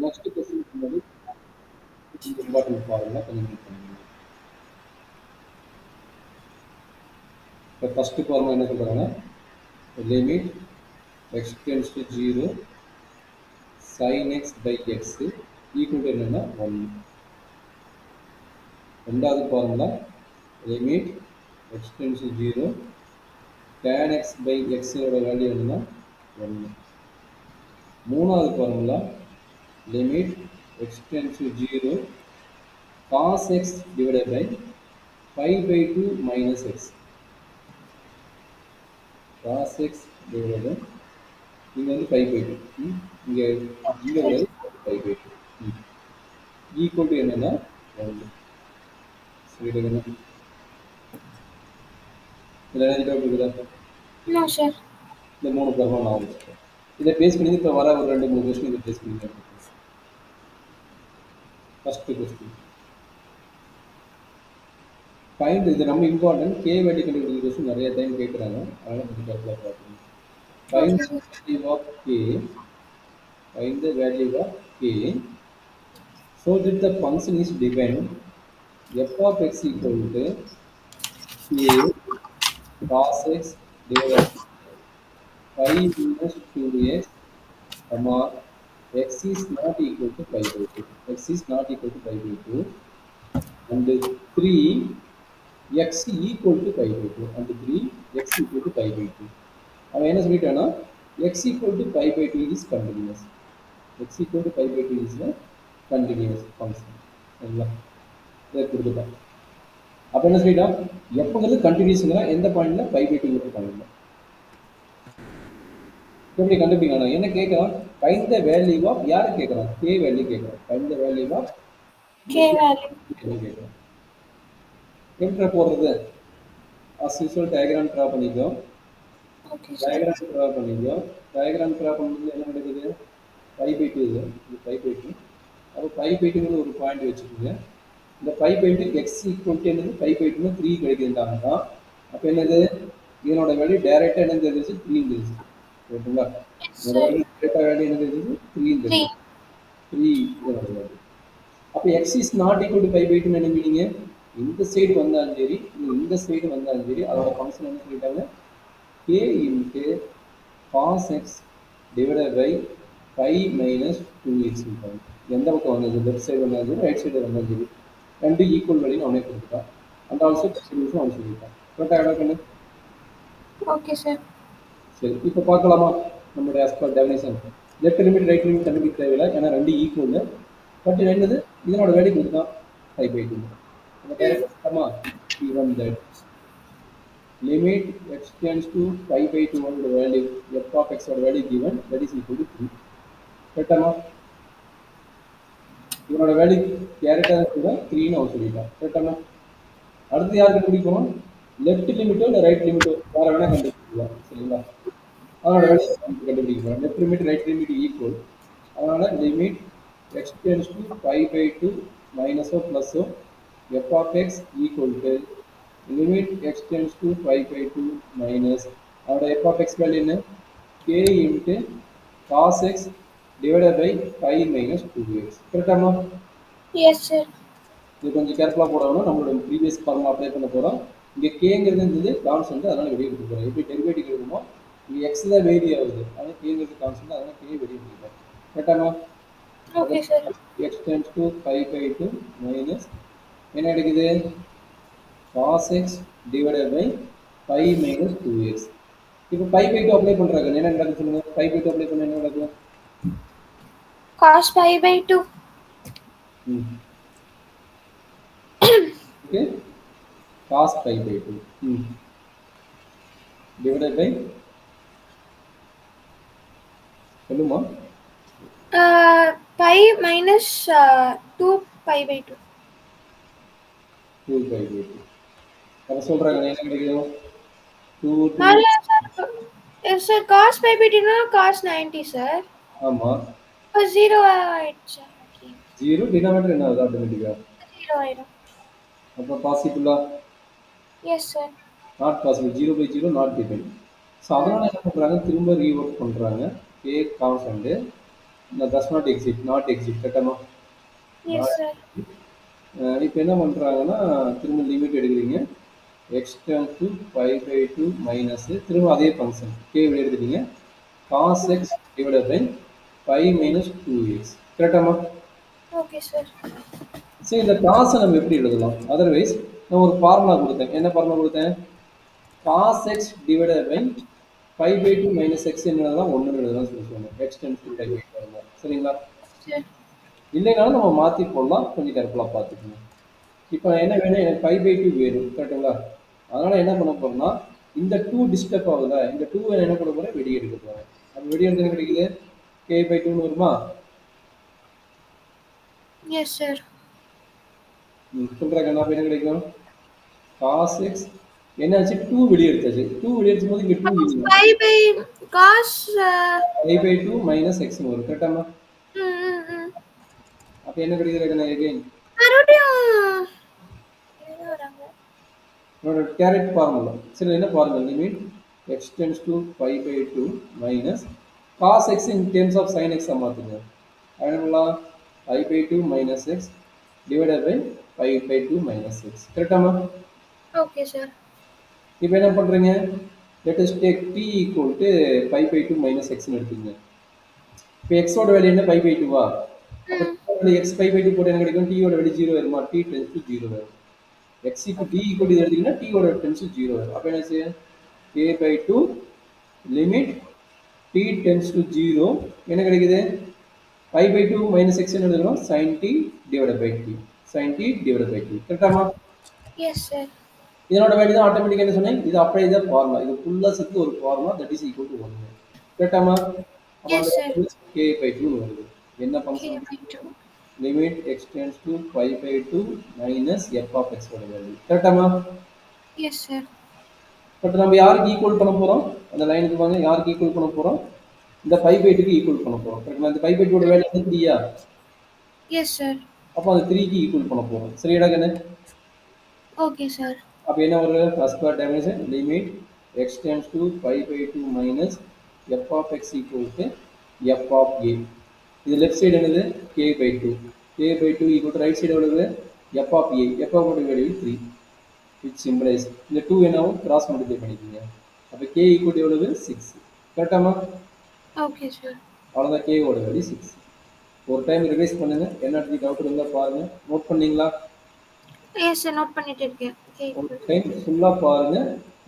Next question முன்னாடி important formula convert பண்ணுங்க. இப்போ ஃபர்ஸ்ட் ஃபார்முலா என்ன சொல்றாங்கன்னா limit x tends to 0 sin x by x equal to என்னன்னா 1. ரெண்டாவது formula limit x tends to 0 tan x by x ஓட value என்னன்னா 1. மூணாவது formula limit x tends to 0 cos x divided by pi by 2 minus x. Cos x divided by இங்க வந்து pi by 2 இங்க வந்து pi by 2 equal to என்னன்னா 1. சரி என்ன இதுல என்ன டவுட் இருக்குதா? No sir. இந்த மூணு ஃபார்முலா நான் வச்சிருக்கேன். இதை பேஸ் பண்ணி இப்போ வர ஒரு 2-3 கொஸ்டின் இதை பேஸ் பண்ணி ஃபர்ஸ்ட் கொஸ்டின் ஃபைண்ட் இது ரொம்ப இம்பார்ட்டன்ட். கே வேல்யூ கண்டுபிடிக்கிற கொஸ்டின் நிறைய டைம் கேட்குறாங்க. அதனால கொஞ்சம் கேர்ஃபுல்லாக பார்க்கணும். Find the value of K. Find the value of k so that the function is defined f of x equal to k cos x divided by pi minus 2x comma x is not equal to pi by 2. X is not equal to pi by 2 and 3 x equal to pi by 2 and 3 x equal to pi by 2. அவன் என்ன சொல்லிட்டானா x equal to pi by 2 is continuous. X equal to pi by 2 is a continuous function. சரிங்களா? இதை கொடுத்துட்டோம். அப்போ என்ன சொல்லிட்டோம் எப்போங்கிறது கண்டினியூஸ்ங்கிற எந்த பாயிண்ட்ல pi by 2 பாயிண்ட்ல எப்படி கண்டுபிடிக்கணும் என்ன கேட்கலாம் find the value of யாரை கேட்கலாம் k வேல்யூ கேட்கலாம் find the value of k value கேட்கலாம். எப்படி போடுறது as usual diagram draw பண்ணிக்கோ. ஓகே diagram draw பண்ணிக்கோ. diagram draw பண்ணும்போது என்ன நடக்குது pi by 2 இது pi by 2. அப்போ pi by 2 ஒரு பாயிண்ட் வச்சுக்கோங்க. இந்த pi by 2 x equal to என்னது pi by 2 3 கிடைக்குதுன்றாங்கன்னா அப்போ என்னது இதனோட வேல்யூ டைரக்டா என்ன தெரியுது 3 தெரியுது. ஓகேங்களா? இதனோட டைரக்டா வேல்யூ என்ன தெரியுது 3 தெரியுது. 3 இதனோட வேல்யூ. அப்போ x is not equal to pi by 2 என்ன மீனிங் இந்த சைடு வந்தாலும் சரி இந்த சைடு வந்தாலும் சரி அதோட ஃபங்க்ஷன் என்ன சொல்லிட்டாங்க k into cos x divided by pi minus 2x சொல்றாங்க. எந்த பக்கம் வந்தது லெஃப்ட் சைடு வந்தாலும் ரைட் சைடு வந்தாலும் சரி ரெண்டு ஈக்குவல் வேல்யூ அவனே கொடுத்துட்டான். அண்ட் ஆல்சோ சொல்யூஷன் அவன் சொல்லிட்டான். கரெக்டாக ஆட் பண்ணு. Okay sir. சரி இப்போ பார்க்கலாமா நம்மளுடைய as per definition left limit right limit கண்டுபிடிக்க தேவையில்லை ஏன்னா ரெண்டு ஈக்குவல். பட் என்னது இதனோட வேல்யூ கொடுத்தான் pi by 2. நம்ம டைரக்ட் ஆமா given that limit x tends to pi by 2 ஓட வேல்யூ f of x ஓட value given that is equal to 3. கரெக்டாமா இதனோட வேல்யூ டைரக்டா கூட 3 ன்னு அவன் சொல்லிட்டான். கரெக்டாமா அடுத்து யார் கண்டுபிடிப்போம் லெஃப்ட் லிமிட்டோ இல்லை ரைட் லிமிட்டோ யார வேணா கண்டுபிடிக்கலாம். சரிங்களா? அதனோட வேல்யூ கண்டுபிடிக்கலாம். Left limit right limit equal. அதனால limit x tends to pi by 2 மைனஸோ ப்ளஸோ f of x equal to limit x tends to pi by 2 minus அதோட f of x வேல்யூ என்ன k into cos x divided by pi minus 2x. கரெக்டாமா? Yes sir. இது கொஞ்சம் கேர்ஃபுல்லாக போடணும். நம்மளோட ப்ரீவியஸ் ஃபார்முலா அப்ளை பண்ண போகிறோம். இங்கே கேங்கிறது இருந்தது கான்ஸ்டன்ட் அதனால் வெளியே எடுத்து போகிறோம். எப்படி டெரிவேட்டிவ் இருக்குமோ இங்கே எக்ஸ் தான் வேரி ஆகுது அதனால் கேங்கிறது கான்ஸ்டன்ட் அதனால் கே வெளியே எடுத்துக்கிறோம். கரெக்டாமா? Okay sir. X tends to pi by 2 minus என்ன கிடைக்குது cos x divided by pi minus 2x. இப்போ pi by 2 அப்ளை பண்ணுறாங்க என்ன நடக்குது சொல்லுங்க. pi by 2 அப்ளை பண்ண என்ன நடக்கும் cos pi by 2. Okay, cos pi by 2 divided by சொல்லுமா pi minus 2 pi by 2. 2 pi by 2 அப்ப சொல்றாங்க என்ன கிடைக்கும் 2 நல்ல sir. Yes sir cos pi by 2 னா cos 90 சார். ஆமா அப்ப 0 ஆயிடுச்சு. ஓகே 0 டினாமினேட்டர் என்ன ஆகுது ஆட்டோமேட்டிக்கா 0 ஆயிடும். அப்ப பாசிபிளா yes sir. Not possible 0 by 0 not depend. So அதனால என்ன பண்றாங்க திரும்ப ரீவொர்க் பண்றாங்க k constant does not exist, not exist கரெக்டாமா? Yes, sir. இப்போ என்ன பண்ணுறாங்கன்னா திரும்ப லிமிட் எடுக்கிறீங்க. எக்ஸ் டர்ன்ஸ் டு 5/2 மைனஸ் திரும்ப அதே ஃபங்க்ஷன் கே வெளியே எடுத்துட்டீங்க. Cos x divided by 5 minus 2x கரெக்டாமா? Okay, sir. சரி, இந்த காசை நம்ம எப்படி எழுதலாம்? அதர்வைஸ் நான் ஒரு ஃபார்முலா கொடுத்தேன். என்ன ஃபார்முலா கொடுத்தேன்? Cos x divided by 5/2 minus x என்னதான் 1 எழுதலாம் சொல்லி சொன்னேன். எக்ஸ் டென்ஸ் டு 5/2 சரிங்களா? Sir. இல்லைனாலும் நம்ம மாற்றி போடலாம், கொஞ்சம் கேர்ஃபுல்லாக பார்த்துக்கணும். இப்போ என்ன வேணும்? எனக்கு 5/2 வேணும் கரெக்டுங்களா? அதனால் என்ன பண்ண போகிறேன்னா இந்த 2 டிஸ்டர்ப் ஆகுதா, இந்த 2 என்ன பண்ண போகிறேன்? வெளியே எடுக்க போகிறேன். அப்போ வெளியே எடுத்து என்ன கிடைக்குது? k/2 வருமா? Yes, sir. சொல்கிறேன் அப்போ என்ன கிடைக்கும்? காஸ் எக்ஸ் என்னாச்சு? 2 வெளியே எடுத்தாச்சு. 2 வெளியே எடுக்கும் போது இங்கே 2 இல்லை. 5 by cos. 5/2 மைனஸ் எக்ஸ்னு வரும் கரெக்டாமா? அப்போ என்ன கிடைக்குது? எகைன் மறுபடியும் இது வராங்க. என்னோட கேரட் ஃபார்முலா. சரி, என்ன formula? Limit x tends to 5/2 minus cos x in terms of sine எக்ஸாக மாற்றுங்க. அதனால 5/2 minus x divided by 5/2 minus x கரெக்டாமா? Okay, sir. இப்போ என்ன பண்ணுறீங்க? Let us take t equal to 5/2 minus எக்ஸ்னு எடுத்துங்க. இப்போ எக்ஸோட வேல்யூ என்ன? 5/2வா? அப்போ எக்ஸ் 5/2 போட்டு என்ன கிடைக்கும்? t ஓட வேல்யூ 0 வருமா? t டென்ஸ் டு 0 வரும். x க்கு t ஈக்குவல் இது எடுத்தீங்கன்னா t ஓட டென்ஸ் டு 0 வரும். அப்போ என்ன செய்ய? k/2 limit t tends to 0 என்ன கிடைக்குது? 5/2 மைனஸ் எக்ஸ் என்ன எழுதுறோம்? sin t divided by t, sin t divided by t கரெக்டாமா? Yes, sir. இதனோட வேல்யூ தான் ஆட்டோமேட்டிக்காக என்ன சொன்னேன்? இது அப்படியே தான் ஃபார்முலா. இது ஃபுல்லாக சேர்த்து ஒரு formula that is equal to 1 கரெக்டாமா? Yes, sir. k/2 வருது. என்ன function? K/2. Limit x tends to 5/2 minus f of x ஓட வேல்யூ கரெக்டாமா? Yes, sir. பட் நம்ம யாருக்கு ஈக்குவல் பண்ண போகிறோம்? அந்த லைனுக்கு வாங்க. யாருக்கு ஈக்குவல் பண்ண போகிறோம்? இந்த 5/2க்கு ஈக்குவல் பண்ண போகிறோம் கரெக்டாக? இந்த 5/2 ஓட வேல்யூ வந்து 3யா? Yes, sir. அப்போ அந்த 3க்கு ஈக்குவல் பண்ண போகிறோம். சரியாடா கண்ணு? Okay, sir. அப்போ என்ன வருது? First part definition limit x tends to 5/2 minus f of x equal to f of a. இது லெஃப்ட் சைடு என்னது? k/2. k/2 equal to right side எவ்வளவு? f of a. f of ஓட value 3 which symbolize இந்த 2 என்னவும் cross multiply பண்ணிக்கோங்க. அப்போ k equal to எவ்வளவு? 6 கரெக்டாமா? Okay, sir. அவ்வளோதான், k ஓட வேல்யூ 6. ஒரு டைம் ரிவைஸ் பண்ணுங்க. என்ன டவுட் இருந்தால் பாருங்க. நோட் பண்ணீங்களா? Yes, sir. நோட் பண்ணிட்டு இருக்கேன். ஒரு டைம் ஃபுல்லாக பாருங்க.